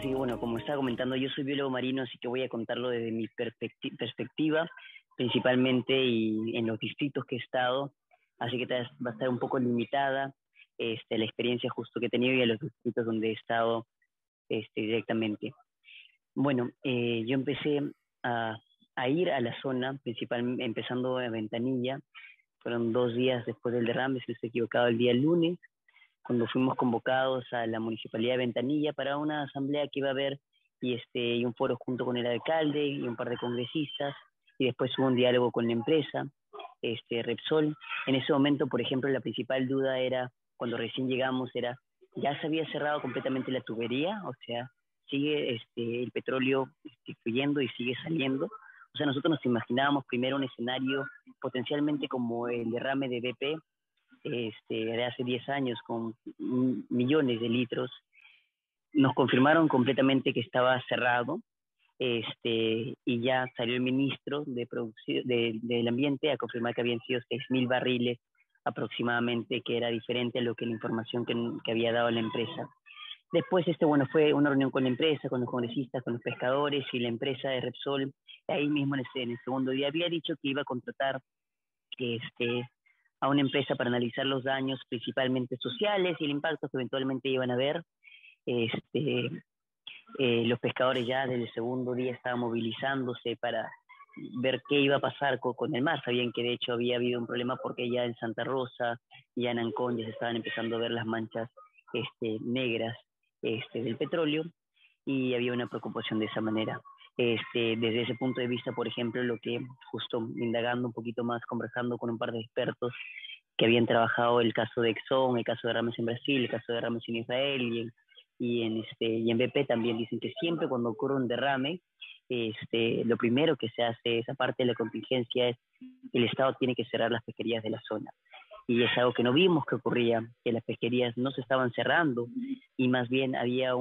Sí, bueno, como estaba comentando, yo soy biólogo marino, así que voy a contarlo desde mi perspectiva, principalmente y en los distritos que he estado, así que va a estar un poco limitada la experiencia justo que he tenido y a los distritos donde he estado directamente. Bueno, yo empecé a, a ir a la zona, empezando a Ventanilla, fueron 2 días después del derrame, si no estoy equivocado, el día lunes, cuando fuimos convocados a la Municipalidad de Ventanilla para una asamblea que iba a haber y un foro junto con el alcalde y un par de congresistas, y después hubo un diálogo con la empresa, Repsol. En ese momento, por ejemplo, la principal duda era, cuando recién llegamos, era, ya se había cerrado completamente la tubería, o sea, sigue el petróleo fluyendo y sigue saliendo. O sea, nosotros nos imaginábamos primero un escenario potencialmente como el derrame de BP, de hace 10 años con millones de litros. Nos confirmaron completamente que estaba cerrado, y ya salió el ministro de producción del ambiente a confirmar que habían sido 6.000 barriles aproximadamente, que era diferente a lo que la información que había dado la empresa. Después, bueno, fue una reunión con la empresa, con los congresistas, con los pescadores y la empresa de Repsol. Ahí mismo en el segundo día había dicho que iba a contratar a una empresa para analizar los daños principalmente sociales y el impacto que eventualmente iban a haber. Este, los pescadores ya desde el segundo día estaban movilizándose para ver qué iba a pasar con el mar. Sabían que de hecho había habido un problema porque ya en Santa Rosa, ya en Ancón, ya se estaban empezando a ver las manchas negras del petróleo, y había una preocupación de esa manera. Desde ese punto de vista, por ejemplo, lo que justo indagando un poquito más, conversando con un par de expertos que habían trabajado el caso de Exxon, el caso de derrames en Brasil, el caso de derrames en Israel y en BP, también dicen que siempre cuando ocurre un derrame, lo primero que se hace, esa parte de la contingencia, es el Estado tiene que cerrar las pesquerías de la zona. Y es algo que no vimos que ocurría, que las pesquerías no se estaban cerrando y más bien había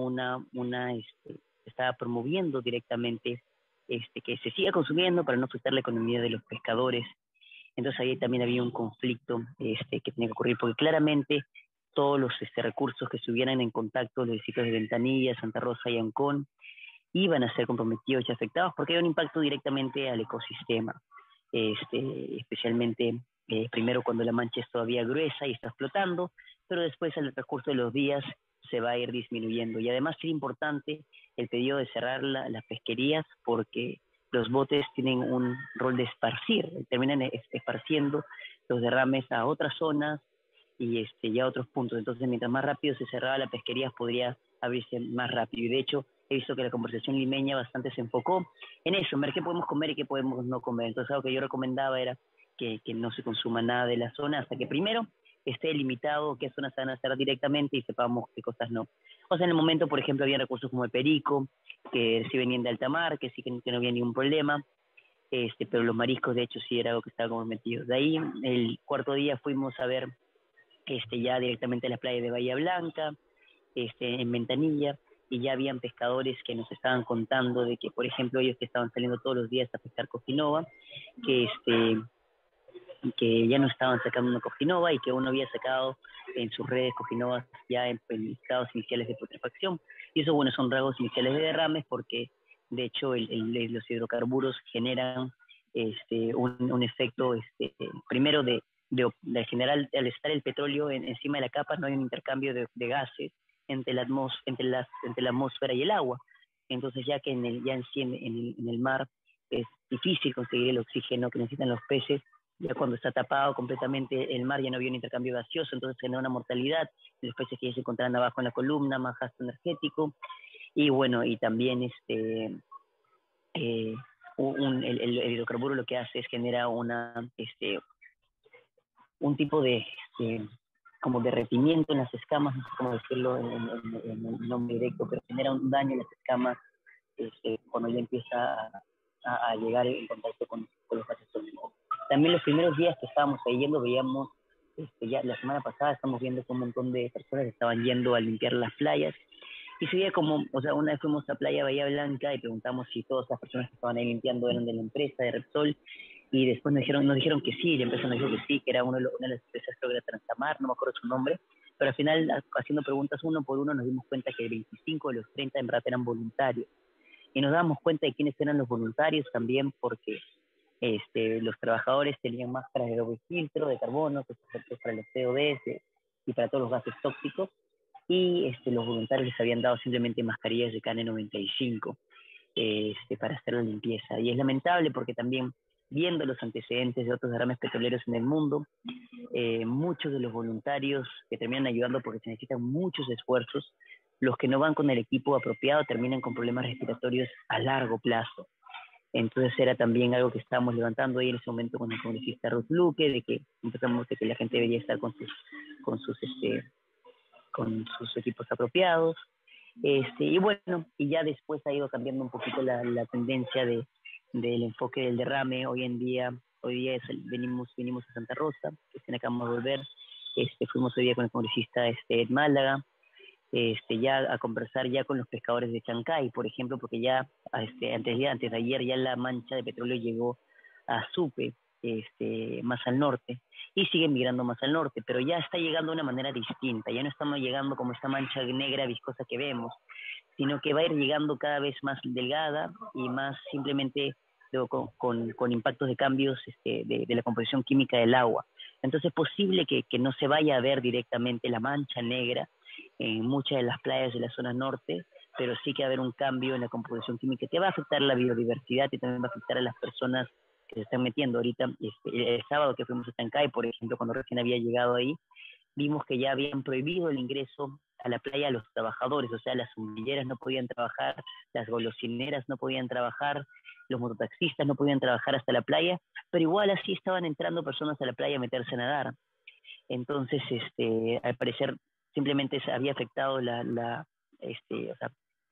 estaba promoviendo directamente que se siga consumiendo para no afectar la economía de los pescadores. Entonces ahí también había un conflicto que tenía que ocurrir, porque claramente todos los recursos que estuvieran en contacto, los distritos de Ventanilla, Santa Rosa y Ancón, iban a ser comprometidos y afectados porque hay un impacto directamente al ecosistema, especialmente primero cuando la mancha es todavía gruesa y está explotando, pero después al transcurso de los días se va a ir disminuyendo. Y además es importante el pedido de cerrar las pesquerías, porque los botes tienen un rol de esparcir, terminan esparciendo los derrames a otras zonas y a otros puntos. Entonces, mientras más rápido se cerraba la pesquería, podría abrirse más rápido. Y de hecho, he visto que la conversación limeña bastante se enfocó en eso, en ver qué podemos comer y qué podemos no comer. Entonces, algo que yo recomendaba era que no se consuma nada de la zona hasta que primero esté limitado qué zonas se van a hacer directamente y sepamos qué cosas no. O sea, en el momento, por ejemplo, había recursos como el perico, que sí venían de alta mar, que sí que no había ningún problema, pero los mariscos, de hecho, sí era algo que estaba como metido. De ahí, el cuarto día fuimos a ver ya directamente a las playas de Bahía Blanca, en Ventanilla, y ya habían pescadores que nos estaban contando de que, por ejemplo, ellos que estaban saliendo todos los días a pescar cojinova, que, que ya no estaban sacando una cojinova y que uno había sacado en sus redes cojinovas ya en estados iniciales de putrefacción. Y eso, bueno, son rasgos iniciales de derrames porque, de hecho, los hidrocarburos generan un efecto, primero de general, al estar el petróleo encima de la capa, no hay un intercambio de gases entre la atmósfera y el agua. Entonces, ya que ya en sí en el mar es difícil conseguir el oxígeno que necesitan los peces, ya cuando está tapado completamente el mar ya no había un intercambio gaseoso, entonces genera una mortalidad, los peces que ya se encontraban abajo en la columna, más gasto energético, y bueno, y también eh, el hidrocarburo lo que hace es genera un tipo como derretimiento en las escamas, no sé cómo decirlo en el nombre directo, pero genera un daño en las escamas cuando ya empieza a llegar en contacto con los gases tóxicos. También los primeros días que estábamos ahí yendo, veíamos, ya la semana pasada estamos viendo que un montón de personas estaban yendo a limpiar las playas, y se veía como, o sea, una vez fuimos a Playa Bahía Blanca y preguntamos si todas las personas que estaban ahí limpiando eran de la empresa, de Repsol, y después nos dijeron que sí, la empresa nos dijo que sí, que era una de las empresas, creo que era Transamar, no me acuerdo su nombre, pero al final, haciendo preguntas uno por uno, nos dimos cuenta que 25 de los 30 en verdad eran voluntarios. Y nos dábamos cuenta de quiénes eran los voluntarios también porque los trabajadores tenían máscaras de doble filtro, de carbono, que son efectos para los CO2 y para todos los gases tóxicos, y los voluntarios les habían dado simplemente mascarillas de KN95 para hacer la limpieza. Y es lamentable porque también, viendo los antecedentes de otros derrames petroleros en el mundo, muchos de los voluntarios que terminan ayudando porque se necesitan muchos esfuerzos, los que no van con el equipo apropiado terminan con problemas respiratorios a largo plazo. Entonces era también algo que estábamos levantando ahí en ese momento con el congresista Ruth Luque, de que empezamos de que la gente debería estar con sus equipos apropiados. Y bueno, y ya después ha ido cambiando un poquito la tendencia del enfoque del derrame. Hoy día venimos a Santa Rosa, que acabamos de volver. Fuimos hoy día con el congresista Ed Málaga, ya a conversar ya con los pescadores de Chancay, por ejemplo, porque ya antes de ayer ya la mancha de petróleo llegó a Supe, más al norte, y siguen migrando más al norte, pero ya está llegando de una manera distinta, ya no estamos llegando como esta mancha negra viscosa que vemos, sino que va a ir llegando cada vez más delgada y más simplemente con impactos de cambios de la composición química del agua. Entonces es posible que no se vaya a ver directamente la mancha negra en muchas de las playas de la zona norte, pero sí que va a haber un cambio en la composición química que va a afectar la biodiversidad y también va a afectar a las personas que se están metiendo. Ahorita, el sábado que fuimos a Tancay, por ejemplo, cuando recién había llegado ahí, vimos que ya habían prohibido el ingreso a la playa a los trabajadores, o sea, las sombrilleras no podían trabajar, las golosineras no podían trabajar, los mototaxistas no podían trabajar hasta la playa, pero igual así estaban entrando personas a la playa a meterse a nadar. Entonces, al parecer, simplemente se había afectado o sea,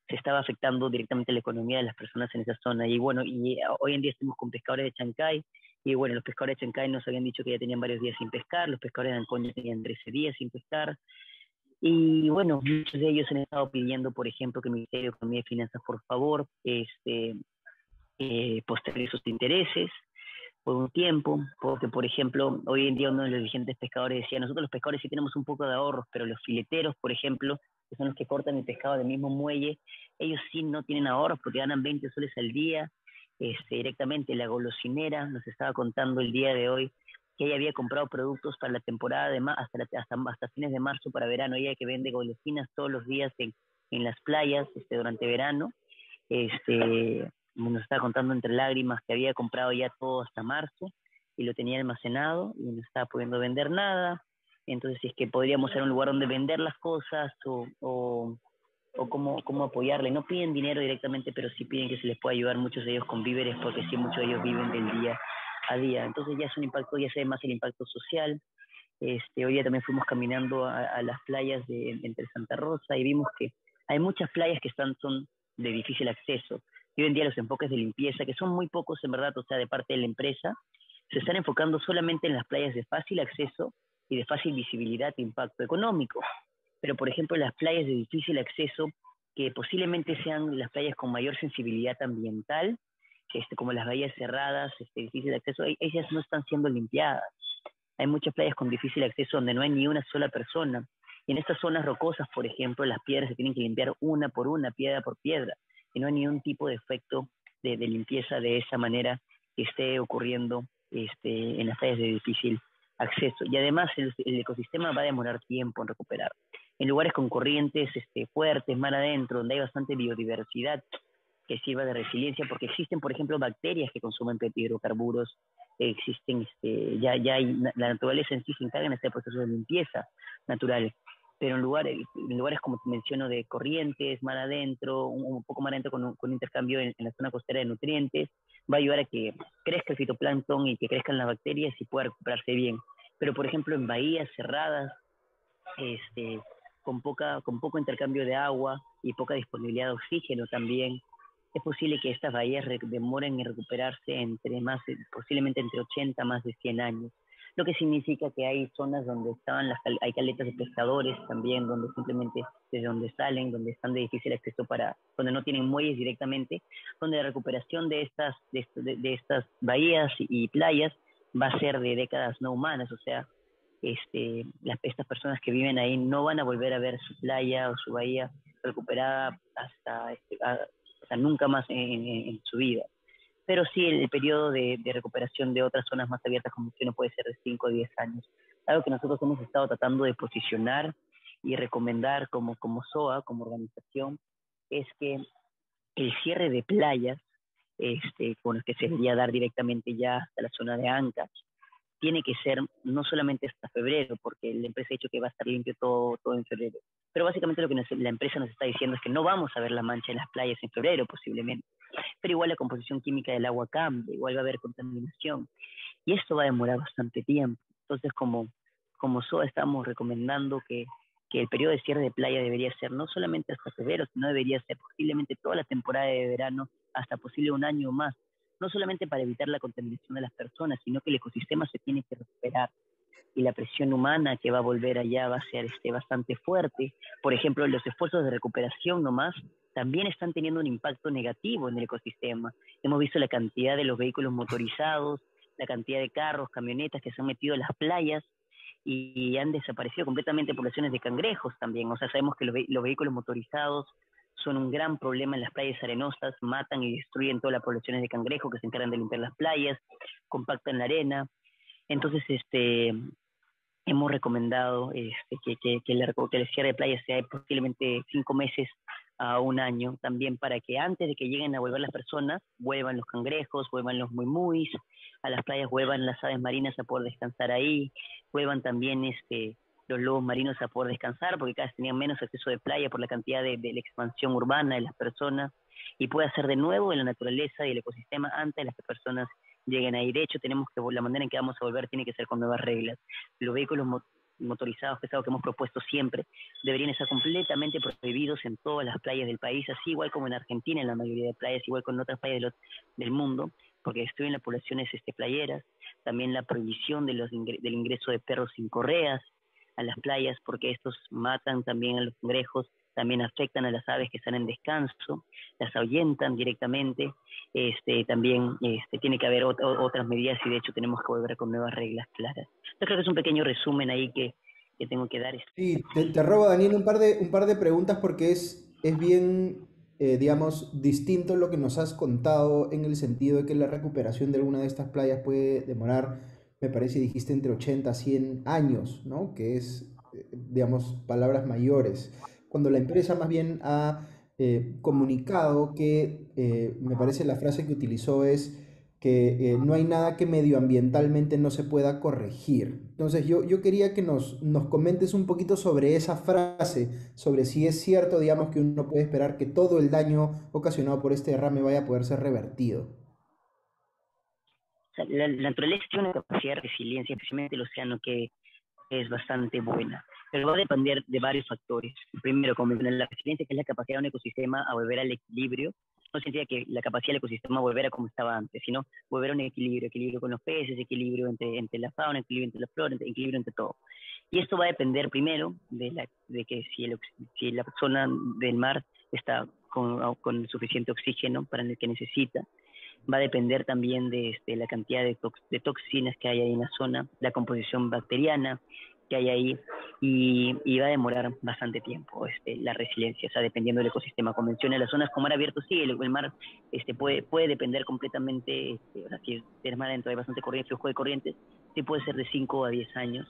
se estaba afectando directamente la economía de las personas en esa zona. Y bueno, hoy en día estamos con pescadores de Chancay, y bueno, los pescadores de Chancay nos habían dicho que ya tenían varios días sin pescar, los pescadores de Ancón ya tenían 13 días sin pescar, y bueno, muchos de ellos han estado pidiendo, por ejemplo, que el Ministerio de Economía y Finanzas, por favor, postergue sus intereses por un tiempo, porque por ejemplo, hoy en día uno de los dirigentes pescadores decía, nosotros los pescadores sí tenemos un poco de ahorros, pero los fileteros, por ejemplo, que son los que cortan el pescado del mismo muelle, ellos sí no tienen ahorros porque ganan 20 soles al día, directamente. La golosinera nos estaba contando el día de hoy que ella había comprado productos para la temporada de hasta fines de marzo para verano, ella que vende golosinas todos los días en las playas durante verano, nos estaba contando entre lágrimas que había comprado ya todo hasta marzo y lo tenía almacenado y no estaba pudiendo vender nada. Entonces, si es que podríamos ser un lugar donde vender las cosas o cómo apoyarle. No piden dinero directamente, pero sí piden que se les pueda ayudar, muchos de ellos con víveres, porque sí, muchos de ellos viven del día a día. Entonces ya es un impacto, ya se ve más el impacto social. Hoy día también fuimos caminando a las playas entre Santa Rosa y vimos que hay muchas playas que son de difícil acceso. Y hoy en día los enfoques de limpieza, que son muy pocos en verdad, o sea, de parte de la empresa, se están enfocando solamente en las playas de fácil acceso y de fácil visibilidad e impacto económico. Pero, por ejemplo, las playas de difícil acceso, que posiblemente sean las playas con mayor sensibilidad ambiental, como las bahías cerradas, de difícil acceso, ellas no están siendo limpiadas. Hay muchas playas con difícil acceso donde no hay ni una sola persona. Y en estas zonas rocosas, por ejemplo, las piedras se tienen que limpiar una por una, piedra por piedra, y no hay ningún tipo de efecto de limpieza de esa manera que esté ocurriendo en las playas de difícil acceso. Y además el ecosistema va a demorar tiempo en recuperar. En lugares con corrientes fuertes, mar adentro, donde hay bastante biodiversidad que sirva de resiliencia, porque existen, por ejemplo, bacterias que consumen hidrocarburos, existen, ya hay, la naturaleza en sí se encarga en este proceso de limpieza natural, pero en lugares como te menciono de corrientes, mar adentro, un poco mar adentro con un intercambio en la zona costera de nutrientes, va a ayudar a que crezca el fitoplancton y que crezcan las bacterias y pueda recuperarse bien. Pero por ejemplo en bahías cerradas, con poco intercambio de agua y poca disponibilidad de oxígeno también, es posible que estas bahías demoren en recuperarse posiblemente entre 80 a más de 100 años. Lo que significa que hay zonas donde hay caletas de pescadores también, donde simplemente desde donde salen, donde están de difícil acceso donde no tienen muelles directamente, donde la recuperación de estas bahías y playas va a ser de décadas no humanas, o sea, estas personas que viven ahí no van a volver a ver su playa o su bahía recuperada hasta nunca más en su vida. Pero sí, el periodo de recuperación de otras zonas más abiertas como que no puede ser de 5 o 10 años. Algo que nosotros hemos estado tratando de posicionar y recomendar como SOA, como organización, es que el cierre de playas, con el que se debería dar directamente ya hasta la zona de Ancash, tiene que ser no solamente hasta febrero, porque la empresa ha dicho que va a estar limpio todo en febrero. Pero básicamente lo que la empresa nos está diciendo es que no vamos a ver la mancha en las playas en febrero, posiblemente. Pero igual la composición química del agua cambia, igual va a haber contaminación. Y esto va a demorar bastante tiempo. Entonces, como SOA estamos recomendando que el periodo de cierre de playa debería ser no solamente hasta febrero, sino debería ser posiblemente toda la temporada de verano, hasta posible un año más, no solamente para evitar la contaminación de las personas, sino que el ecosistema se tiene que recuperar y la presión humana que va a volver allá va a ser bastante fuerte. Por ejemplo, los esfuerzos de recuperación nomás también están teniendo un impacto negativo en el ecosistema. Hemos visto la cantidad de los vehículos motorizados, la cantidad de carros, camionetas que se han metido a las playas y han desaparecido completamente poblaciones de cangrejos también. O sea, sabemos que los vehículos motorizados son un gran problema en las playas arenosas, matan y destruyen todas las poblaciones de cangrejos que se encargan de limpiar las playas, compactan la arena. Entonces, hemos recomendado que el cierre de playas sea posiblemente 5 meses a un año, también para que antes de que lleguen a volver las personas, vuelvan los cangrejos, vuelvan los muimuis, a las playas vuelvan las aves marinas a poder descansar ahí, vuelvan también los lobos marinos a poder descansar, porque cada vez tenían menos acceso de playa por la cantidad de la expansión urbana de las personas, y pueda ser de nuevo en la naturaleza y el ecosistema antes de las personas lleguen ahí. De hecho, la manera en que vamos a volver tiene que ser con nuevas reglas. Los vehículos motorizados, que es algo que hemos propuesto siempre, deberían estar completamente prohibidos en todas las playas del país, así igual como en Argentina, en la mayoría de playas, igual con otras playas del mundo, porque destruyen las poblaciones playeras. También la prohibición del ingreso de perros sin correas a las playas, porque estos matan también a los cangrejos, también afectan a las aves que están en descanso, las ahuyentan directamente. También tiene que haber otras medidas y de hecho tenemos que volver con nuevas reglas claras. Yo creo que es un pequeño resumen ahí que tengo que dar. Sí, te robo, Daniel, un par de preguntas porque es bien, digamos, distinto lo que nos has contado en el sentido de que la recuperación de alguna de estas playas puede demorar, me parece, dijiste, entre 80 a 100 años, ¿no? Que es, digamos, palabras mayores. Cuando la empresa más bien ha comunicado que, me parece la frase que utilizó es que no hay nada que medioambientalmente no se pueda corregir. Entonces yo quería que nos comentes un poquito sobre esa frase, sobre si es cierto, digamos, que uno puede esperar que todo el daño ocasionado por este derrame vaya a poder ser revertido. O sea, la naturaleza tiene una capacidad de resiliencia, especialmente el océano, que es bastante buena, pero va a depender de varios factores. Primero, como mencioné, la resiliencia, que es la capacidad de un ecosistema a volver al equilibrio. No significa que la capacidad del ecosistema volver a como estaba antes, sino volver a un equilibrio con los peces, equilibrio entre la fauna, equilibrio entre las flores, equilibrio entre todo. Y esto va a depender primero de que si la zona del mar está con suficiente oxígeno para el que necesita. Va a depender también de la cantidad de toxinas que hay ahí en la zona, la composición bacteriana que hay ahí, y va a demorar bastante tiempo la resiliencia, o sea, dependiendo del ecosistema. Como menciona, las zonas con mar abierto, sí, el mar puede depender completamente, o sea, si es mar adentro hay bastante corriente, flujo de corrientes, sí puede ser de 5 a 10 años,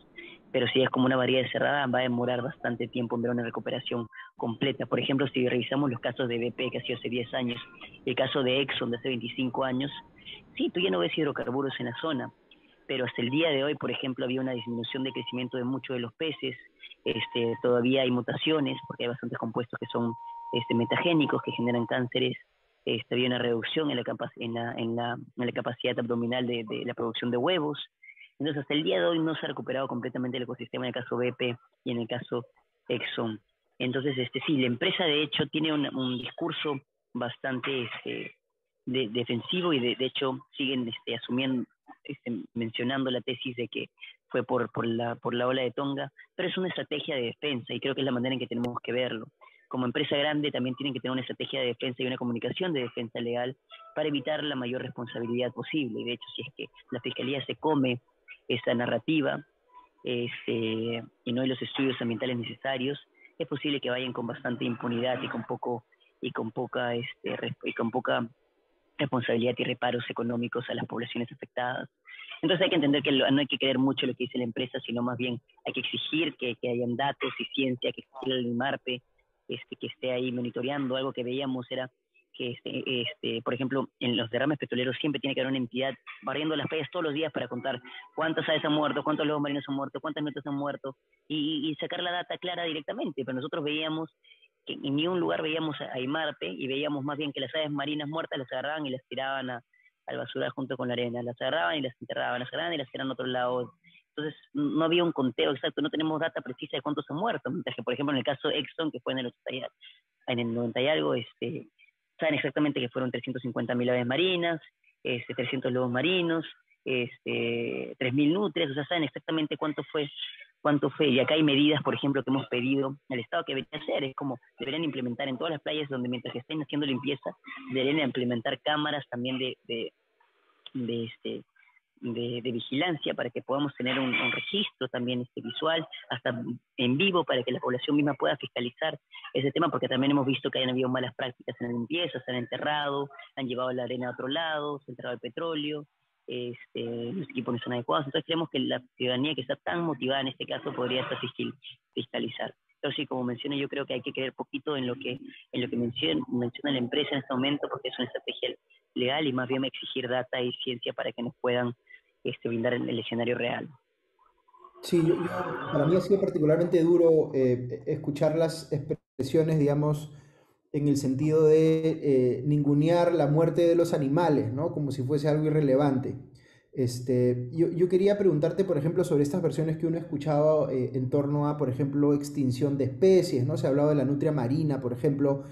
pero si es como una variedad cerrada, va a demorar bastante tiempo en ver una recuperación completa. Por ejemplo, si revisamos los casos de BP que ha sido hace 10 años, el caso de Exxon de hace 25 años, sí, tú ya no ves hidrocarburos en la zona, pero hasta el día de hoy, por ejemplo, había una disminución de crecimiento de muchos de los peces, todavía hay mutaciones, porque hay bastantes compuestos que son metagénicos, que generan cánceres, había una reducción en la capacidad abdominal de la producción de huevos. Entonces, hasta el día de hoy no se ha recuperado completamente el ecosistema en el caso BP y en el caso Exxon. Entonces, sí, la empresa de hecho tiene un discurso bastante defensivo y de hecho siguen asumiendo, mencionando la tesis de que fue por la ola de Tonga, pero es una estrategia de defensa y creo que es la manera en que tenemos que verlo. Como empresa grande también tienen que tener una estrategia de defensa y una comunicación de defensa legal para evitar la mayor responsabilidad posible. Y de hecho, si es que la Fiscalía se come esa narrativa, y no hay los estudios ambientales necesarios, es posible que vayan con bastante impunidad y con poca responsabilidad y reparos económicos a las poblaciones afectadas. Entonces hay que entender que no hay que creer mucho lo que dice la empresa, sino más bien hay que exigir que hayan datos y ciencia, que exigir al INMARPE, que esté ahí monitoreando. Algo que veíamos era que, por ejemplo, en los derrames petroleros siempre tiene que haber una entidad barriendo las playas todos los días para contar cuántas aves han muerto, cuántos lobos marinos han muerto, cuántas nutrias han muerto, y sacar la data clara directamente. Pero nosotros veíamos que en ningún lugar veíamos a IMARPE y veíamos más bien que las aves marinas muertas las agarraban y las tiraban al basural junto con la arena, las agarraban y las enterraban, las agarraban y las tiraban a otro lado. Entonces no había un conteo exacto, no tenemos data precisa de cuántos han muerto, mientras que por ejemplo en el caso de Exxon, que fue en el 90 y algo, saben exactamente que fueron 350.000 aves marinas, 300 lobos marinos, 3.000 nutrias, o sea, saben exactamente cuánto fue, y acá hay medidas, por ejemplo, que hemos pedido al Estado que debería hacer, es como deberían implementar en todas las playas donde mientras que estén haciendo limpieza, deberían implementar cámaras también de, este, de vigilancia para que podamos tener un registro también visual, hasta en vivo, para que la población misma pueda fiscalizar ese tema, porque también hemos visto que han habido malas prácticas en la limpieza, se han enterrado, han llevado la arena a otro lado, se ha enterrado el petróleo, los equipos no son adecuados. Entonces creemos que la ciudadanía que está tan motivada en este caso podría estar fiscalizar. Pero sí, como mencioné, yo creo que hay que creer poquito en lo que menciona la empresa en este momento, porque es una estrategia legal, y más bien exigir data y ciencia para que nos puedan brindar el escenario real. Sí, para mí ha sido particularmente duro escuchar las expresiones, digamos, en el sentido de ningunear la muerte de los animales, ¿no? Como si fuese algo irrelevante. Yo quería preguntarte, por ejemplo, sobre estas versiones que uno escuchaba en torno a, por ejemplo, extinción de especies, ¿no? Se ha hablado de la nutria marina, por ejemplo.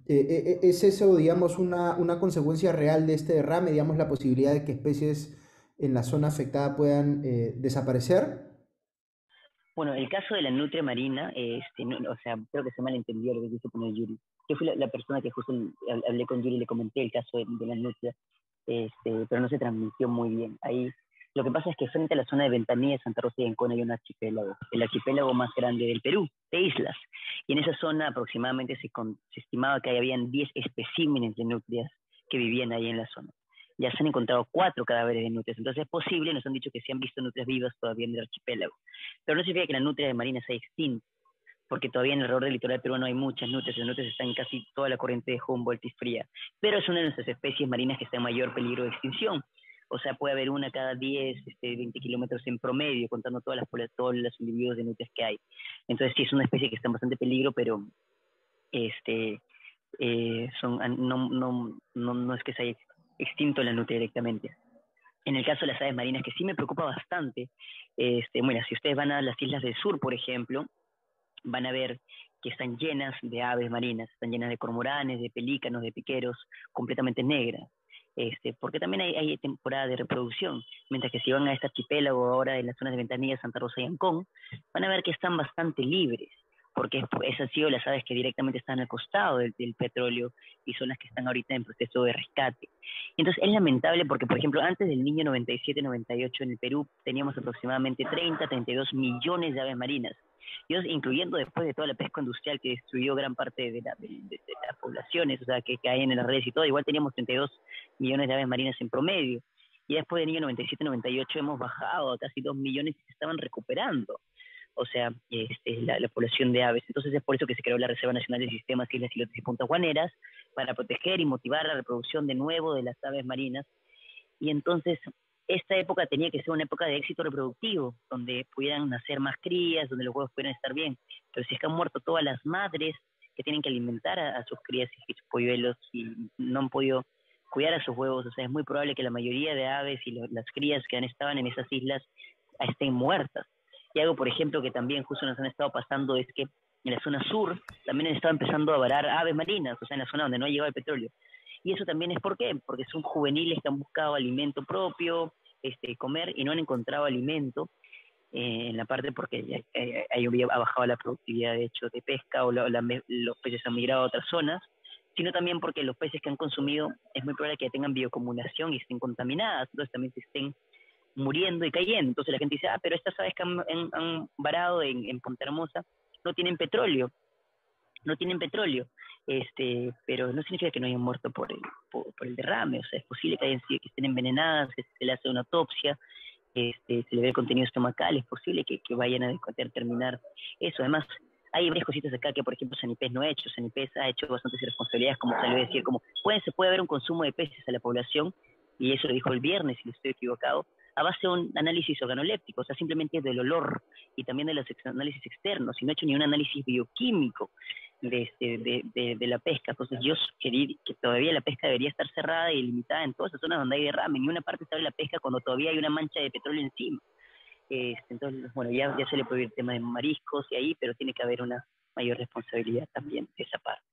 ¿Es eso, digamos, una consecuencia real de este derrame, digamos, la posibilidad de que especies en la zona afectada puedan desaparecer? Bueno, el caso de la nutria marina, o sea, creo que se malentendió lo que quiso poner Yuri. Yo fui la persona que justo hablé con Yuri y le comenté el caso de la nutria, pero no se transmitió muy bien. Ahí, lo que pasa es que frente a la zona de Ventanilla, Santa Rosa y Ancona hay un archipiélago, el archipiélago más grande del Perú, de islas. Y en esa zona aproximadamente se estimaba que habían 10 especímenes de nutrias que vivían ahí en la zona. Ya se han encontrado 4 cadáveres de nutrias, entonces es posible, nos han dicho que se han visto nutrias vivas todavía en el archipiélago. Pero no significa que la nutria de marina sea extinta, porque todavía en alrededor del litoral peruano hay muchas nutrias. Las nutrias están en casi toda la corriente de Humboldt y fría, pero es una de nuestras especies marinas que está en mayor peligro de extinción. O sea, puede haber una cada 10, 20 kilómetros en promedio, contando todos los individuos de nutrias que hay. Entonces sí, es una especie que está en bastante peligro, pero este, no es que se haya extinto la nutria directamente. En el caso de las aves marinas, que sí me preocupa bastante, bueno, si ustedes van a las islas del sur, por ejemplo, van a ver que están llenas de aves marinas, están llenas de cormoranes, de pelícanos, de piqueros, completamente negras. Porque también hay temporada de reproducción, mientras que si van a este archipiélago ahora en las zonas de Ventanilla, Santa Rosa y Ancón, van a ver que están bastante libres, porque esas han sido las aves que directamente están al costado del petróleo y son las que están ahorita en proceso de rescate. Entonces es lamentable porque, por ejemplo, antes del niño 97-98 en el Perú teníamos aproximadamente 32 millones de aves marinas, y incluyendo después de toda la pesca industrial que destruyó gran parte de las poblaciones, o sea, que hay en las redes y todo, igual teníamos 32 millones de aves marinas en promedio. Y después del niño 97-98 hemos bajado a casi 2 millones y se estaban recuperando, o sea, la población de aves. Entonces es por eso que se creó la Reserva Nacional de Sistemas, Islas, Islotes y Puntas Guaneras, para proteger y motivar la reproducción de nuevo de las aves marinas. Y entonces esta época tenía que ser una época de éxito reproductivo, donde pudieran nacer más crías, donde los huevos pudieran estar bien. Pero si es que han muerto todas las madres que tienen que alimentar a sus crías y sus polluelos y no han podido cuidar a sus huevos, o sea, es muy probable que la mayoría de aves y las crías que estaban en esas islas estén muertas. Y algo, por ejemplo, que también justo nos han estado pasando es que en la zona sur también han estado empezando a varar aves marinas, o sea, en la zona donde no ha llegado el petróleo. Y eso también es ¿por qué? Porque son juveniles que han buscado alimento propio, comer, y no han encontrado alimento en la parte porque ahí ha bajado la productividad de hecho de pesca, o los peces han migrado a otras zonas, sino también porque los peces que han consumido es muy probable que tengan bioacumulación y estén contaminadas, entonces también se estén muriendo y cayendo. Entonces la gente dice, ah, pero estas aves que han varado en Punta Hermosa no tienen petróleo, no tienen petróleo, pero no significa que no hayan muerto por el derrame. O sea, es posible que, que estén envenenadas, que se le hace una autopsia, se le ve el contenido estomacal, es posible que vayan a determinar eso. Además, hay varias cositas acá que, por ejemplo, Sanipés no ha hecho. Sanipés ha hecho bastantes irresponsabilidades, como salió a decir, como se puede haber un consumo de peces a la población, y eso lo dijo el viernes, si no estoy equivocado, a base de un análisis organoléptico, o sea, simplemente del olor y también de los análisis externos, y no ha hecho ni un análisis bioquímico de la pesca. Entonces yo sugerí que todavía la pesca debería estar cerrada y limitada en todas esas zonas donde hay derrame. En una parte se abre la pesca cuando todavía hay una mancha de petróleo encima. Entonces, bueno, ya se le puede ir el tema de mariscos y ahí, pero tiene que haber una mayor responsabilidad también de esa parte.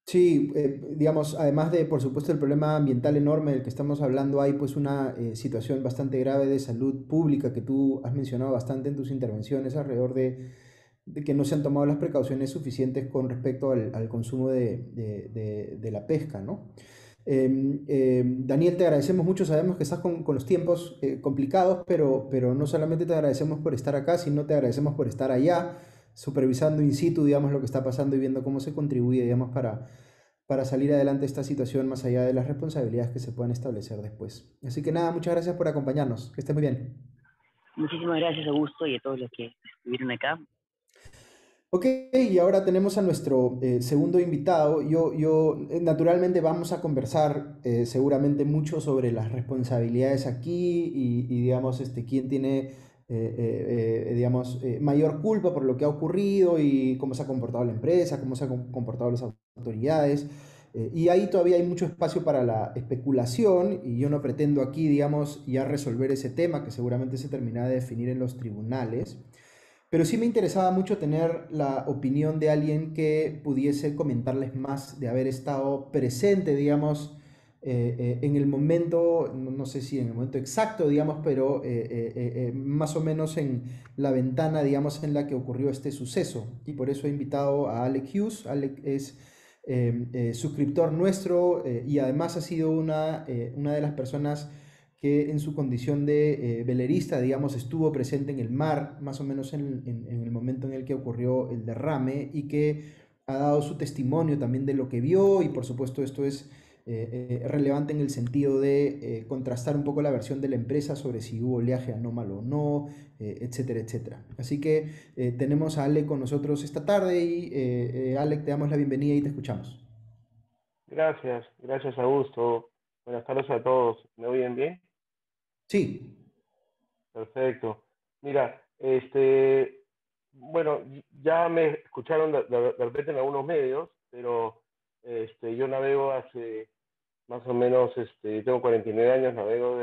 Sí, digamos, además de, por supuesto, el problema ambiental enorme del que estamos hablando, hay pues una situación bastante grave de salud pública que tú has mencionado bastante en tus intervenciones alrededor de que no se han tomado las precauciones suficientes con respecto al consumo de la pesca, ¿no? Daniel, te agradecemos mucho, sabemos que estás con los tiempos complicados, pero no solamente te agradecemos por estar acá, sino te agradecemos por estar allá, supervisando in situ, digamos, lo que está pasando y viendo cómo se contribuye, digamos, para salir adelante de esta situación más allá de las responsabilidades que se puedan establecer después. Así que nada, muchas gracias por acompañarnos, que estés muy bien. Muchísimas gracias, Augusto, y a todos los que estuvieron acá. Ok, y ahora tenemos a nuestro segundo invitado. Naturalmente vamos a conversar seguramente mucho sobre las responsabilidades aquí y digamos, quién tiene, digamos, mayor culpa por lo que ha ocurrido y cómo se ha comportado la empresa, cómo se han comportado las autoridades. Y ahí todavía hay mucho espacio para la especulación y yo no pretendo aquí, digamos, ya resolver ese tema que seguramente se terminará de definir en los tribunales. Pero sí me interesaba mucho tener la opinión de alguien que pudiese comentarles más de haber estado presente, digamos, en el momento, no sé si en el momento exacto, digamos, pero más o menos en la ventana, digamos, en la que ocurrió este suceso. Y por eso he invitado a Alec Hughes. Alec es suscriptor nuestro y además ha sido una de las personas que en su condición de velerista, digamos, estuvo presente en el mar, más o menos en el momento en el que ocurrió el derrame y que ha dado su testimonio también de lo que vio y por supuesto esto es relevante en el sentido de contrastar un poco la versión de la empresa sobre si hubo oleaje anómalo o no, etcétera, etcétera. Así que tenemos a Alec con nosotros esta tarde y Alec, te damos la bienvenida y te escuchamos. Gracias, gracias Augusto. Buenas tardes a todos. ¿Me oyen bien? Sí. Perfecto. Mira, bueno, ya me escucharon de repente en algunos medios, pero yo navego hace más o menos, tengo 49 años, navego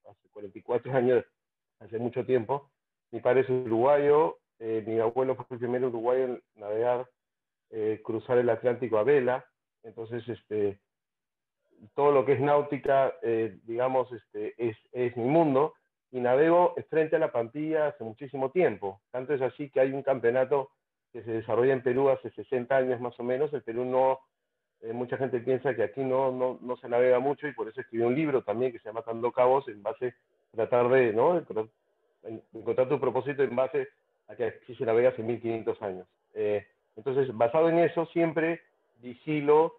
hace 44 años, hace mucho tiempo. Mi padre es uruguayo, mi abuelo fue el primer uruguayo en navegar, cruzar el Atlántico a vela. Entonces, todo lo que es náutica, digamos, es mi mundo, y navego frente a la Pampilla hace muchísimo tiempo. Tanto es así que hay un campeonato que se desarrolla en Perú hace 60 años más o menos. El Perú no, mucha gente piensa que aquí no se navega mucho, y por eso escribí un libro también que se llama Atando Cabos, en base a tratar de, ¿no?, encontrar tu propósito en base a que aquí se navega hace 1500 años. Entonces, basado en eso, siempre vigilo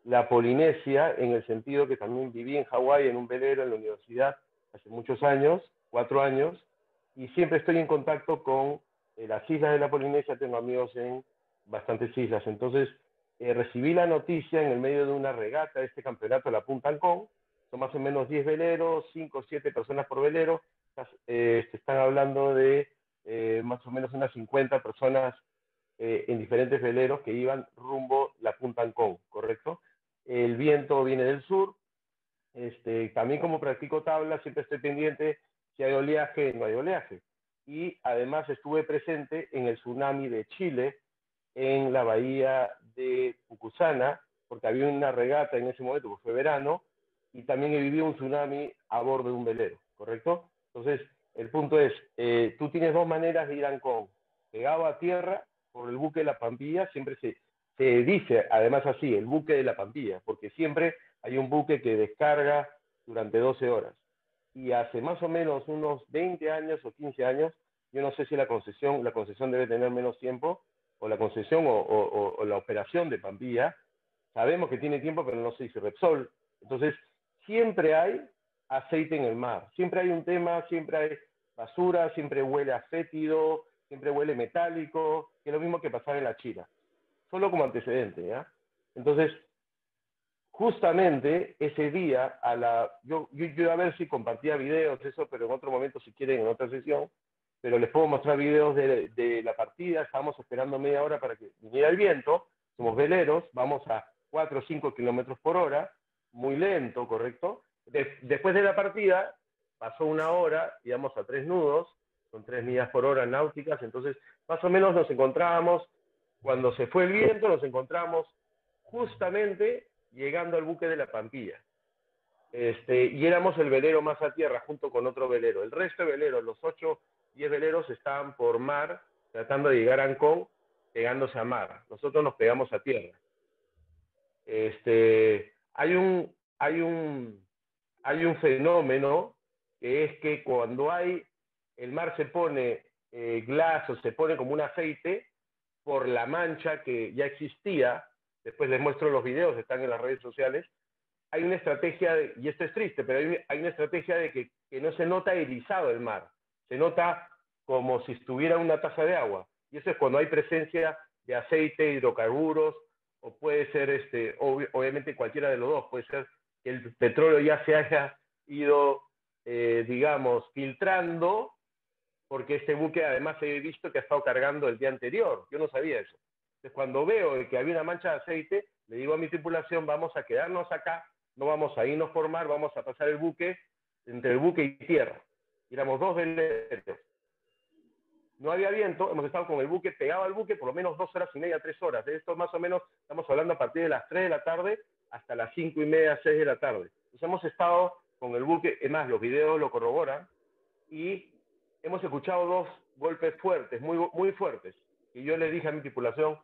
la Polinesia, en el sentido que también viví en Hawái en un velero en la universidad hace muchos años, 4 años, y siempre estoy en contacto con las islas de la Polinesia. Tengo amigos en bastantes islas. Entonces, recibí la noticia en el medio de una regata de este campeonato de la Punta Ancón. Son más o menos 10 veleros, 5 o 7 personas por velero. Se están hablando de más o menos unas 50 personas en diferentes veleros que iban rumbo la Punta Ancón, ¿correcto? El viento viene del sur. También, como practico tabla, siempre estoy pendiente si hay oleaje, no hay oleaje. Y además estuve presente en el tsunami de Chile, en la bahía de Pucusana, porque había una regata en ese momento, porque fue verano, y también he vivido un tsunami a bordo de un velero, ¿correcto? Entonces, el punto es, tú tienes dos maneras de ir a Ancón: pegado a tierra por el buque de la Pampilla. Siempre se dice además así, el buque de la Pampilla, porque siempre hay un buque que descarga durante 12 horas. y hace más o menos unos 20 años o 15 años, yo no sé si la concesión debe tener menos tiempo, o la concesión o la operación de Pampilla, sabemos que tiene tiempo, pero no se dice Repsol. Entonces, siempre hay aceite en el mar, siempre hay un tema, siempre hay basura, siempre huele a fétido, siempre huele metálico, que es lo mismo que pasaba en la China. Solo como antecedente, ¿ya? Entonces, justamente ese día, yo a ver si compartía videos, eso, pero en otro momento, si quieren, en otra sesión, pero les puedo mostrar videos de la partida. Estábamos esperando media hora para que viniera el viento, somos veleros, vamos a 4 o 5 kilómetros por hora, muy lento, ¿correcto? Después de la partida, pasó una hora, íbamos a 3 nudos, son 3 millas por hora náuticas, entonces más o menos nos encontrábamos, cuando se fue el viento, nos encontramos justamente llegando al buque de la Pampilla. Y éramos el velero más a tierra junto con otro velero. El resto de veleros, los 8, 10 veleros estaban por mar, tratando de llegar a Ancón, pegándose a mar. Nosotros nos pegamos a tierra. Hay un fenómeno que es que cuando el mar se pone glass o se pone como un aceite por la mancha que ya existía. Después les muestro los videos, están en las redes sociales. Hay una estrategia, y esto es triste, pero hay una estrategia de que no se nota erizado el mar, se nota como si estuviera una taza de agua. Y eso es cuando hay presencia de aceite, hidrocarburos, o puede ser, obviamente cualquiera de los dos, puede ser que el petróleo ya se haya ido, digamos, filtrando, porque este buque además he visto que ha estado cargando el día anterior. Yo no sabía eso. Entonces, cuando veo que había una mancha de aceite, le digo a mi tripulación, vamos a quedarnos acá, no vamos a irnos por mar, vamos a pasar el buque, entre el buque y tierra. Y éramos 2 veleros. No había viento, hemos estado con el buque pegado al buque por lo menos 2 horas y media, 3 horas. De esto más o menos estamos hablando a partir de las 3 de la tarde hasta las 5 y media, 6 de la tarde. Entonces hemos estado con el buque, es más, los videos lo corroboran, y hemos escuchado 2 golpes fuertes, muy, muy fuertes. Y yo le dije a mi tripulación,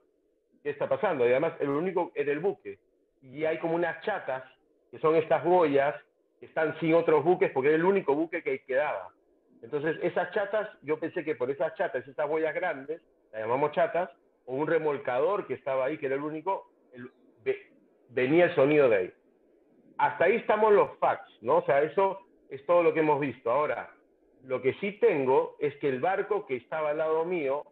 ¿qué está pasando? Y además, el único era el buque. Y hay como unas chatas, que son estas boyas, que están sin otros buques, porque era el único buque que quedaba. Entonces, esas chatas, yo pensé que por esas chatas, esas boyas grandes, las llamamos chatas, o un remolcador que estaba ahí, que era el único, venía el sonido de ahí. Hasta ahí estamos los facts, ¿no? O sea, eso es todo lo que hemos visto. Ahora, lo que sí tengo es que el barco que estaba al lado mío,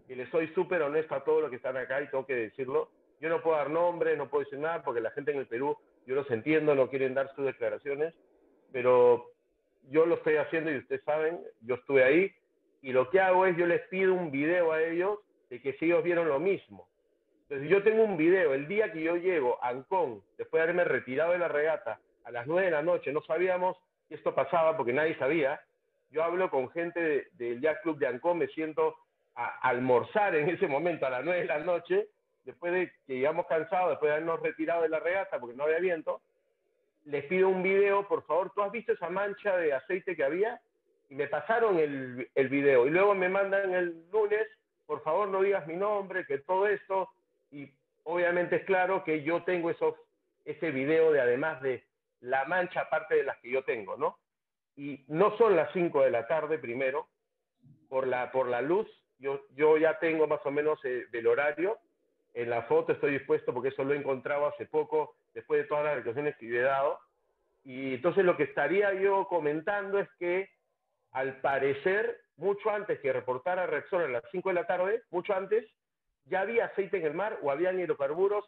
que le soy súper honesto a todos los que están acá y tengo que decirlo, yo no puedo dar nombre, no puedo decir nada, porque la gente en el Perú, yo los entiendo, no quieren dar sus declaraciones, pero yo lo estoy haciendo y ustedes saben, yo estuve ahí, y lo que hago es, yo les pido un video a ellos de que si ellos vieron lo mismo. Entonces yo tengo un video, el día que yo llego a Ancón, después de haberme retirado de la regata, a las 9 de la noche, no sabíamos que esto pasaba porque nadie sabía. Yo hablo con gente del Yacht Club de Ancón, me siento a almorzar en ese momento a las 9 de la noche, después de que llegamos cansados, después de habernos retirado de la regata porque no había viento. Les pido un video, por favor, ¿tú has visto esa mancha de aceite que había? Y me pasaron el video, y luego me mandan el lunes, por favor no digas mi nombre, que todo esto, y obviamente es claro que yo tengo ese video de, además de la mancha, aparte de las que yo tengo, ¿no? Y no son las 5 de la tarde primero, por la luz, yo ya tengo más o menos el horario. En la foto estoy dispuesto, porque eso lo he encontrado hace poco, después de todas las declaraciones que yo he dado. Y entonces lo que estaría yo comentando es que, al parecer, mucho antes que reportara Repsol a las 5 de la tarde, mucho antes, ya había aceite en el mar o habían hidrocarburos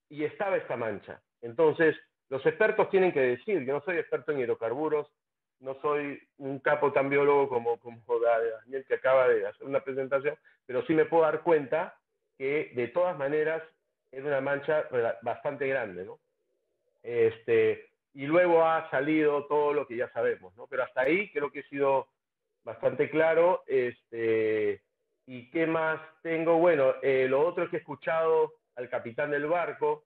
y estaba esta mancha. Entonces, los expertos tienen que decir, yo no soy experto en hidrocarburos, no soy un capo tan biólogo como Daniel, que acaba de hacer una presentación, pero sí me puedo dar cuenta que de todas maneras era una mancha bastante grande, ¿no? Y luego ha salido todo lo que ya sabemos, ¿no? Pero hasta ahí creo que he sido bastante claro. ¿Y qué más tengo? Bueno, lo otro es que he escuchado al capitán del barco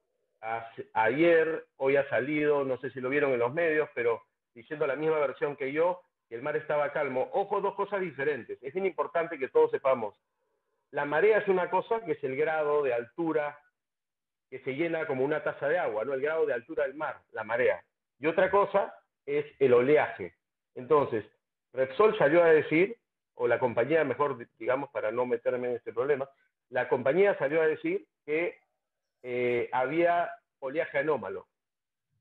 ayer, hoy ha salido, no sé si lo vieron en los medios, pero diciendo la misma versión que yo, que el mar estaba calmo. Ojo, 2 cosas diferentes. Es bien importante que todos sepamos. La marea es una cosa, que es el grado de altura que se llena como una taza de agua, ¿no? El grado de altura del mar, la marea. Y otra cosa es el oleaje. Entonces, Repsol salió a decir, o la compañía, mejor digamos, para no meterme en este problema, la compañía salió a decir que había oleaje anómalo,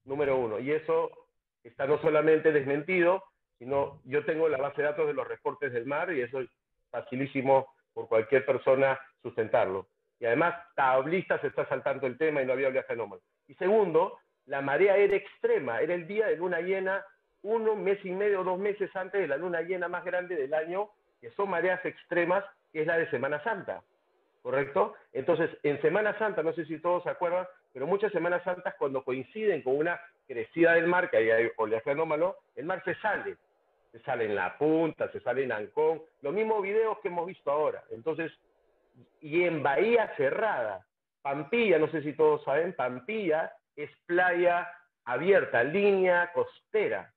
número uno, y eso está no solamente desmentido, sino yo tengo la base de datos de los reportes del mar y eso es facilísimo por cualquier persona sustentarlo. Y además, tablistas está saltando el tema y no había oleaje anómalo. Y segundo, la marea era extrema, era el día de luna llena, un mes y medio o 2 meses antes de la luna llena más grande del año, que son mareas extremas, que es la de Semana Santa, ¿correcto? Entonces, en Semana Santa, no sé si todos se acuerdan, pero muchas Semanas Santas cuando coinciden con una crecida del mar, que ahí hay oleaje anómalo, el mar se sale en La Punta, se sale en Ancón, los mismos videos que hemos visto ahora. Entonces, y en Bahía Cerrada, Pampilla, no sé si todos saben, Pampilla es playa abierta, línea costera.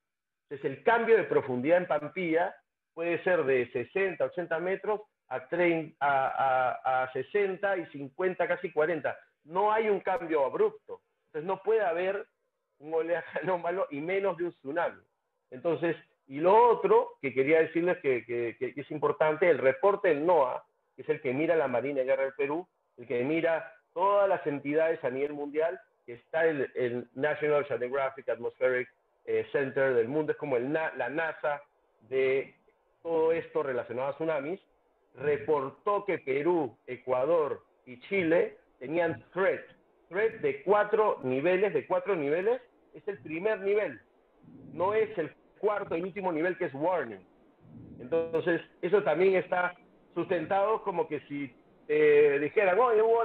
Entonces, el cambio de profundidad en Pampilla puede ser de 60, 80 metros a 60 y 50, casi 40. No hay un cambio abrupto. Entonces, no puede haber un oleaje anómalo y menos de un tsunami. Entonces, y lo otro que quería decirles que es importante, el reporte del NOAA, que es el que mira la Marina de Guerra del Perú, el que mira todas las entidades a nivel mundial, que está el National Oceanographic Atmospheric Center del mundo, es como la NASA de todo esto relacionado a tsunamis, reportó que Perú, Ecuador y Chile tenían threat de 4 niveles, es el primer nivel, no es el cuarto y último nivel que es warning. Entonces, eso también está sustentado como que si dijeran, oye, hubo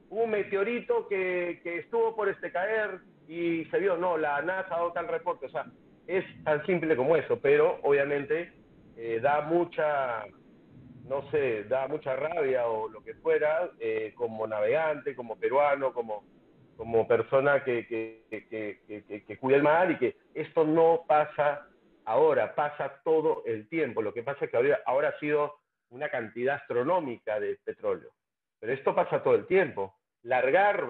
un meteorito que estuvo por caer y se vio, no, la NASA ha dado tal reporte, o sea, es tan simple como eso, pero obviamente da mucha, no sé, da mucha rabia o lo que fuera, como navegante, como peruano, como persona que cuida el mar y que esto no pasa ahora, pasa todo el tiempo. Lo que pasa es que ahora ha sido una cantidad astronómica de petróleo, pero esto pasa todo el tiempo. Largar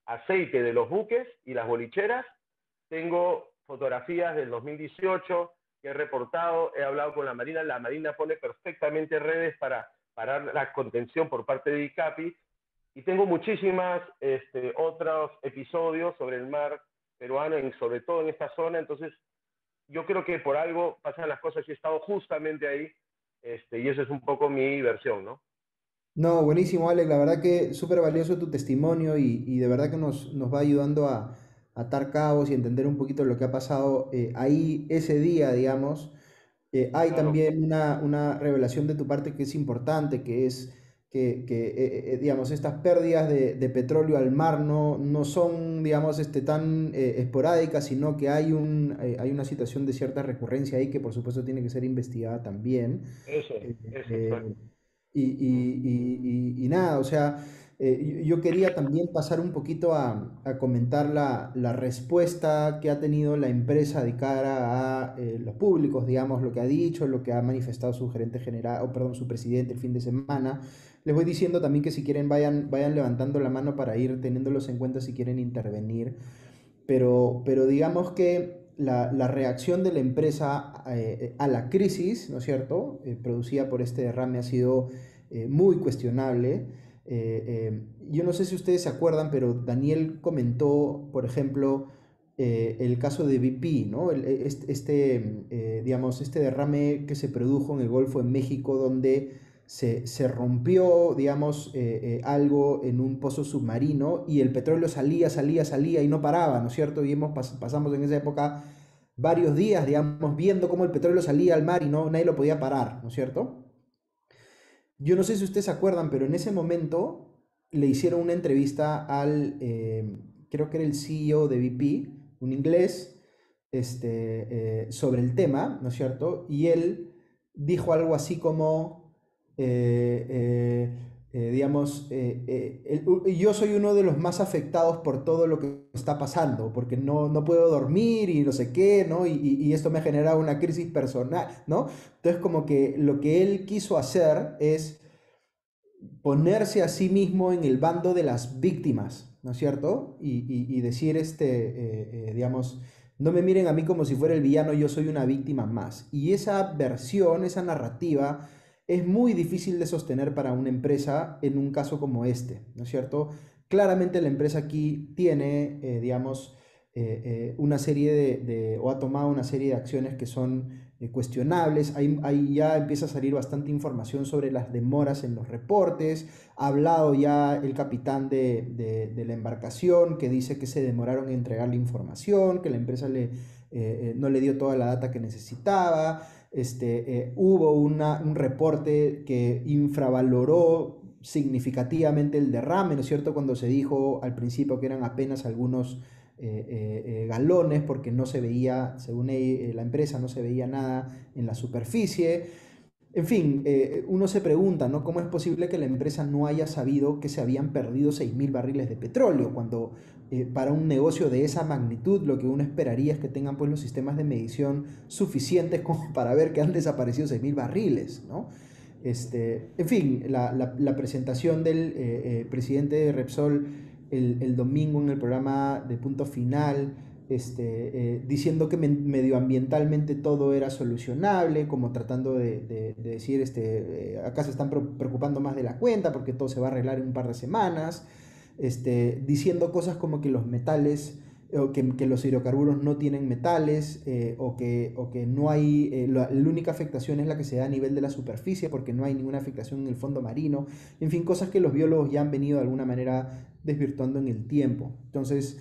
aceite de los buques y las bolicheras, tengo fotografías del 2018 que he reportado, he hablado con la Marina pone perfectamente redes para parar la contención por parte de ICAPI, y tengo muchísimas otros episodios sobre el mar peruano, sobre todo en esta zona. Entonces, yo creo que por algo pasan las cosas y he estado justamente ahí, y eso es un poco mi versión, ¿no? No, buenísimo, Alex. La verdad que súper valioso tu testimonio y de verdad que nos va ayudando a atar cabos y entender un poquito lo que ha pasado ahí ese día, digamos. Hay Claro, también una revelación de tu parte que es importante, que es digamos, estas pérdidas de petróleo al mar no son, digamos, tan esporádicas, sino que hay una situación de cierta recurrencia ahí que por supuesto tiene que ser investigada también. eso, Eh, exacto. eh, y nada, o sea, yo quería también pasar un poquito a comentar la respuesta que ha tenido la empresa de cara a los públicos, digamos, lo que ha dicho, lo que ha manifestado su gerente general, o perdón, su presidente el fin de semana. Les voy diciendo también que si quieren vayan levantando la mano para ir teniéndolos en cuenta si quieren intervenir. Pero digamos que la reacción de la empresa a la crisis, ¿no es cierto?, producida por este derrame ha sido muy cuestionable. Yo no sé si ustedes se acuerdan, pero Daniel comentó, por ejemplo, el caso de BP, ¿no? Digamos, este derrame que se produjo en el Golfo de México, donde se rompió, digamos, algo en un pozo submarino y el petróleo salía y no paraba, ¿no es cierto? Y pasamos en esa época varios días, digamos, viendo cómo el petróleo salía al mar y nadie lo podía parar, ¿no es cierto? Yo no sé si ustedes se acuerdan, pero en ese momento le hicieron una entrevista creo que era el CEO de BP, un inglés, sobre el tema, ¿no es cierto? Y él dijo algo así como, digamos, yo soy uno de los más afectados por todo lo que está pasando, porque no puedo dormir y no sé qué, ¿no? Y esto me ha generado una crisis personal, ¿no? Entonces, como que lo que él quiso hacer es ponerse a sí mismo en el bando de las víctimas, ¿no es cierto? Y decir, digamos, no me miren a mí como si fuera el villano, yo soy una víctima más. Y esa versión, esa narrativa, es muy difícil de sostener para una empresa en un caso como este, ¿no es cierto? Claramente la empresa aquí tiene, digamos, una serie o ha tomado una serie de acciones que son cuestionables. Ahí ya empieza a salir bastante información sobre las demoras en los reportes. Ha hablado ya el capitán de la embarcación que dice que se demoraron en entregar la información, que la empresa no le dio toda la data que necesitaba. Hubo un reporte que infravaloró significativamente el derrame, ¿no es cierto? Cuando se dijo al principio que eran apenas algunos galones porque no se veía, según la empresa, no se veía nada en la superficie. En fin, uno se pregunta, ¿no? ¿Cómo es posible que la empresa no haya sabido que se habían perdido 6.000 barriles de petróleo? Cuando para un negocio de esa magnitud lo que uno esperaría es que tengan pues los sistemas de medición suficientes como para ver que han desaparecido 6.000 barriles, ¿no? En fin, la presentación del presidente de Repsol el domingo en el programa de Punto Final, diciendo que medioambientalmente todo era solucionable, como tratando de decir, acá se están preocupando más de la cuenta porque todo se va a arreglar en un par de semanas, diciendo cosas como que los metales, o que los hidrocarburos no tienen metales, o que no hay, la única afectación es la que se da a nivel de la superficie porque no hay ninguna afectación en el fondo marino, en fin, cosas que los biólogos ya han venido de alguna manera desvirtuando en el tiempo. Entonces,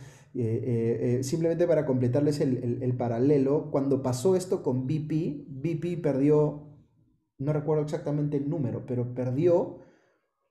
simplemente para completarles el paralelo, cuando pasó esto con BP perdió, no recuerdo exactamente el número, pero perdió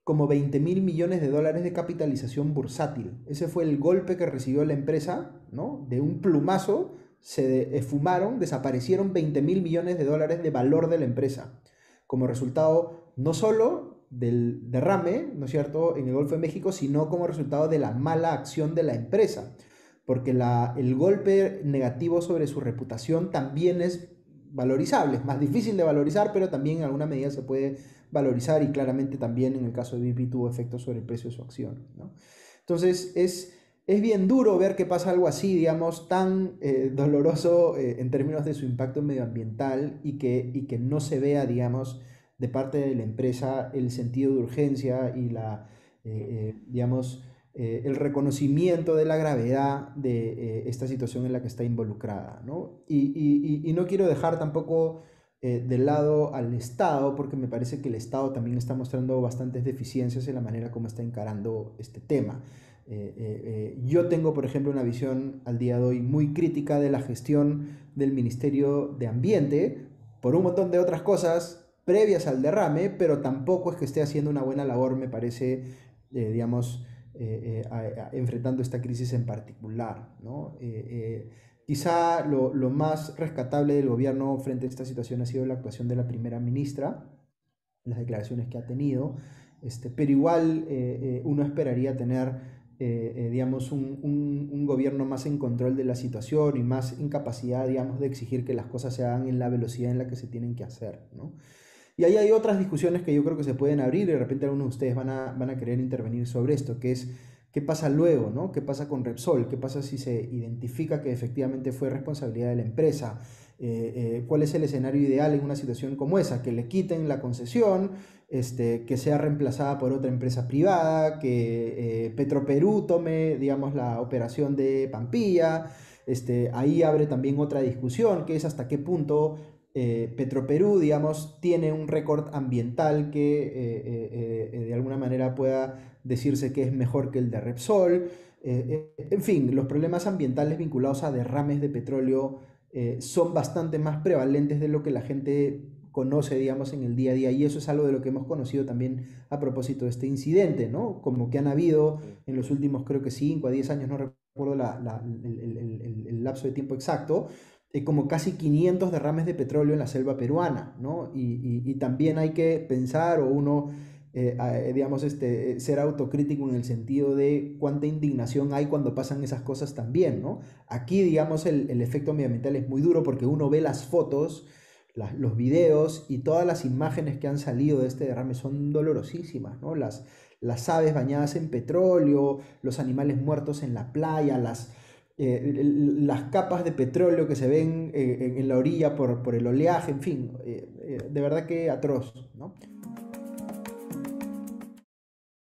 como 20.000 millones de dólares de capitalización bursátil. Ese fue el golpe que recibió la empresa, ¿no? De un plumazo se esfumaron, desaparecieron 20.000 millones de dólares de valor de la empresa. Como resultado, no solo del derrame, ¿no es cierto?, en el Golfo de México, sino como resultado de la mala acción de la empresa. Porque el golpe negativo sobre su reputación también es valorizable, es más difícil de valorizar, pero también en alguna medida se puede valorizar y claramente también en el caso de BP tuvo efectos sobre el precio de su acción, ¿no? Entonces es bien duro ver que pasa algo así, digamos, tan doloroso en términos de su impacto medioambiental y que no se vea, digamos, de parte de la empresa el sentido de urgencia y digamos, el reconocimiento de la gravedad de esta situación en la que está involucrada, ¿no? Y no quiero dejar tampoco de lado al Estado, porque me parece que el Estado también está mostrando bastantes deficiencias en la manera como está encarando este tema. Yo tengo, por ejemplo, una visión al día de hoy muy crítica de la gestión del Ministerio de Ambiente, por un montón de otras cosas previas al derrame, pero tampoco es que esté haciendo una buena labor, me parece, digamos, enfrentando esta crisis en particular, ¿no? Quizá lo más rescatable del gobierno frente a esta situación ha sido la actuación de la primera ministra, las declaraciones que ha tenido, pero igual uno esperaría tener, digamos, un gobierno más en control de la situación y más en capacidad, digamos, de exigir que las cosas se hagan en la velocidad en la que se tienen que hacer, ¿no? Y ahí hay otras discusiones que yo creo que se pueden abrir y de repente algunos de ustedes van a querer intervenir sobre esto, que es qué pasa luego, ¿no? ¿Qué pasa con Repsol? ¿Qué pasa si se identifica que efectivamente fue responsabilidad de la empresa? ¿Cuál es el escenario ideal en una situación como esa? Que le quiten la concesión, que sea reemplazada por otra empresa privada, que Petroperú tome, digamos, la operación de Pampilla. Ahí abre también otra discusión, que es hasta qué punto Petroperú, digamos, tiene un récord ambiental que de alguna manera pueda decirse que es mejor que el de Repsol. En fin, los problemas ambientales vinculados a derrames de petróleo son bastante más prevalentes de lo que la gente conoce, digamos, en el día a día, y eso es algo de lo que hemos conocido también a propósito de este incidente, ¿no? Como que han habido en los últimos, creo que 5 a 10 años, no recuerdo el lapso de tiempo exacto, como casi 500 derrames de petróleo en la selva peruana, ¿no? Y también hay que pensar o uno, digamos, ser autocrítico en el sentido de cuánta indignación hay cuando pasan esas cosas también, ¿no? Aquí, digamos, el efecto medioambiental es muy duro porque uno ve las fotos, los videos y todas las imágenes que han salido de este derrame son dolorosísimas, ¿no? Las aves bañadas en petróleo, los animales muertos en la playa, las capas de petróleo que se ven en la orilla por el oleaje, en fin, de verdad que atroz, ¿no?